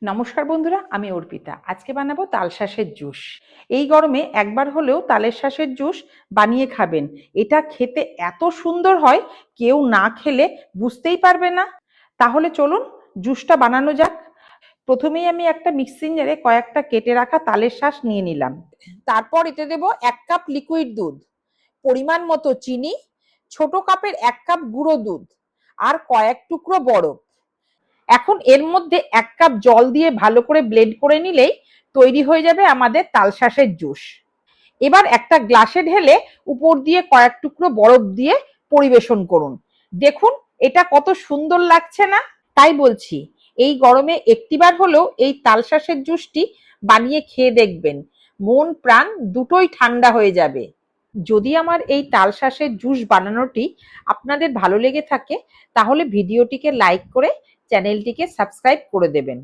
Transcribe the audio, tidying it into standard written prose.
নমস্কার বন্ধুরা, আমি অর্পিতা। আজকে বানাবো তাল শাঁসের জুস। এই গরমে একবার হলেও তালের শাঁসের জুস বানিয়ে খাবেন। এটা খেতে এত সুন্দর হয়, কেউ না খেলে বুঝতেই পারবে না। তাহলে চলুন জুসটা বানানো যাক। প্রথমেই আমি একটা মিক্সিং জারে কয়েকটা কেটে রাখা তালের শাঁস নিয়ে নিলাম। তারপর এতে দেব 1 কাপ লিকুইড দুধ, পরিমাণ মতো চিনি, ছোট কাপের 1 কাপ গুঁড়ো দুধ আর কয়েক টুকরো বরফ। এখন এর মধ্যে 1 কাপ জল দিয়ে ভালো করে ব্লেন্ড করে নিলেই তৈরি হয়ে যাবে আমাদের তালশাঁসের জুস। এবার একটা গ্লাসে ঢেলে উপর দিয়ে কয়েক টুকরো বরফ দিয়ে পরিবেশন করুন। দেখুন এটা কত সুন্দর লাগছে না? তাই বলছি, এই গরমে একটিবার হলেও এই তালশাঁসের জুসটি বানিয়ে খেয়ে দেখবেন। মন প্রাণ দুটোই ঠান্ডা হয়ে যাবে। যদি আমার এই তালশাঁসের জুস বানানোটি আপনাদের ভালো লেগে থাকে, তাহলে ভিডিওটিকে লাইক করে চ্যানেলটিকে সাবস্ক্রাইব করে দেবেন।